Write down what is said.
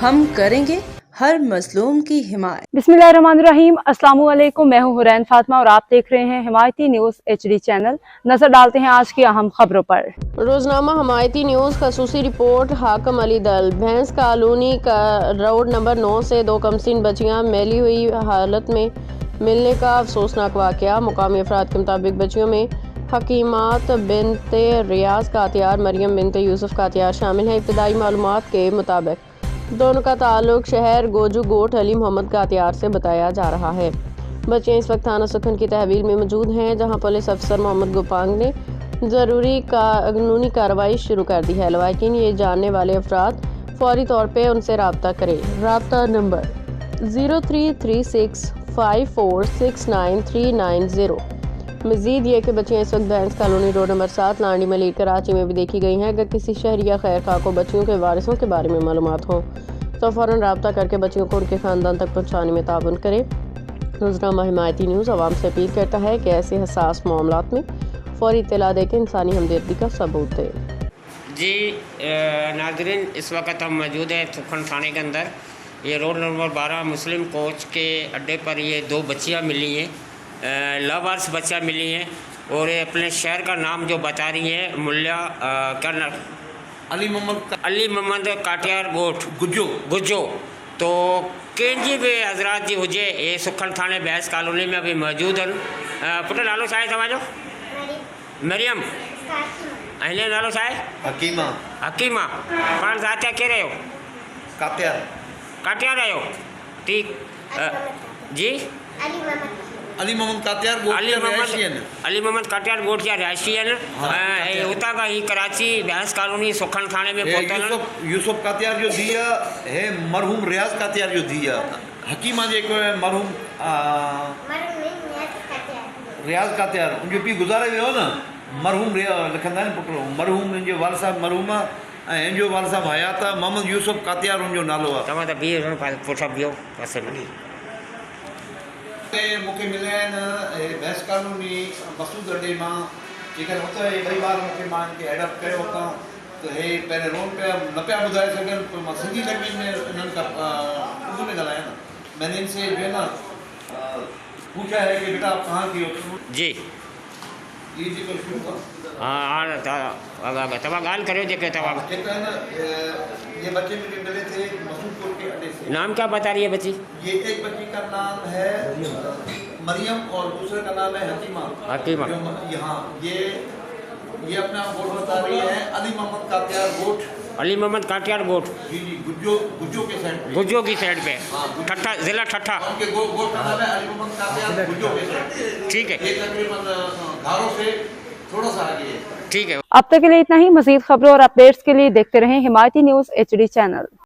हम करेंगे हर मजलूम की हिमायत। बिस्मिल्लाहिर्रहमानिर्रहीम। अस्सलाम वालेकुम। मैं हूँ हुरैन फातिमा और आप देख रहे हैं हिमायती न्यूज़ HD चैनल। नजर डालते हैं आज की अहम खबरों पर। रोजनामा हिमायती न्यूज़ खसूसी रिपोर्ट। हाकम अली दल भैंस कॉलोनी का रोड नंबर 9 से 2 कमसीन बच्चियां मैली हुई हालत में मिलने का अफसोसनाक वाक़या। मुकामी अफराद के मुताबिक बच्चियों में हकीमात बिनते रियाज कातियार, मरियम बिनते यूसुफ कातियार शामिल हैं। इब्तदाई मालूमात के मुताबिक दोनों का ताल्लुक शहर गोजू गोट अली मोहम्मद कातियार से बताया जा रहा है। बच्चे इस वक्त थाना सुखन की तहवील में मौजूद हैं, जहां पुलिस अफसर मोहम्मद गुपांग ने ज़रूरी कानूनी कार्रवाई शुरू कर दी है। लवाकिन ये जानने वाले अफराद फौरी तौर पर उनसे रब्ता करें। रब्ता नंबर 0336546939 मज़ीद ये कि बच्चियाँ इस वक्त Bhains colony road number 7 Landhi Malir Karachi में भी देखी गई हैं। अगर किसी शहरी या खैर खा को बच्चियों के वारिसों के बारे में मालूमात हो तो फ़ौरन रब्ता करके बच्चियों को उनके ख़ानदान तक पहुँचाने में ताउन करें। रोज़नामा हिमायती न्यूज़ आवाम से अपील करता है कि ऐसे हसास मामलात में फौरी इत्तला देकर इंसानी हमदर्दी का सबूत दें। जी नाज़रीन, इस वक्त हम मौजूद हैं सुखन थाने के अंदर। ये रोड नंबर 12 मुस्लिम कोच के अड्डे पर ये 2 बच्चियाँ मिली हैं, लवर्स बच्चा मिली हैं और ये अपने शहर का नाम जो बता रही है मुल्ला अली मोहम्मद काटियार गोट गुज्जो। तो केंजी भी हजरात जी हुजे ये सुखन थाने भैंस कॉलोनी में अभी मौजूद हैं। पुट नालो छा आहे तव्हांजो? मरियम। अने नालो छा आहे? हकीमा। पाण ज़ात के रहियो? काटियार रहियो। ठीक जी। अली मोहम्मद कातियार गोट जा रिहायशी आहिनि। हुतां खां ही कराची भैंस कॉलोनी सुखन थाने में पहुतल। यूसुफ कातियार जो धी है मरहूम रियाज कातियार जो धी है। हकीमा जेको है मरहूम रियाज कातियार उनजो पीउ गुज़ारे वियो न। मरहूम लिखंदा आहिनि पुटु मरहूम इनजो वाल साहब मरहूम आहे ऐं इनजो वाल साहब हयात आहे। मोहम्मद यूसुफ कातियार उनजो नालो आहे। तव्हां त बीह पुठा बिहो पासे में। मूंखे मिलिया आहिनि भैंस कॉलोनी मसूद अड्डे मां। जेकर हुते ॿई ॿार मूंखे मां इनखे एडप्ट कयो हुतां त हे पहिरें रोन पिया न पिया ॿुधाए सघनि, पोइ मां सिंधी लैंग्वेज में इन्हनि खां उर्दू में ॻाल्हायां न। मैंने इनसे जो है ना पूछा है कि बेटा आप कहाँ की हो? जी ये जी को शुरू हुआ। हाँ तव्हां ॻाल्हि करियो जेके तव्हां। जेका है ना ये बच्चे मुझे मिले थे मसूद कोट के अड्डे से। नाम क्या बता रही है बच्ची? ये एक बच्ची का नाम है मरियम और दूसरे का नाम है हकीमा। यहाँ ये अपना गोट बता रही है अली मोहम्मद कातियार गोट। जी गुज्जो के साइड पे। गुज्जो की साइड पे। ठट्ठा जिला ठट्ठा। उनके गोट का नाम है अली मोहम्मद कातियार गुज्जो के साइड पे। ठीक है। ये तकरीबन घरों से थोड़ा सा आगे है। ठीक है। अब तक के लिए इतना ही। मजीद खबरों और अपडेट्स के लिए देखते रहें हिमायती न्यूज़ HD चैनल।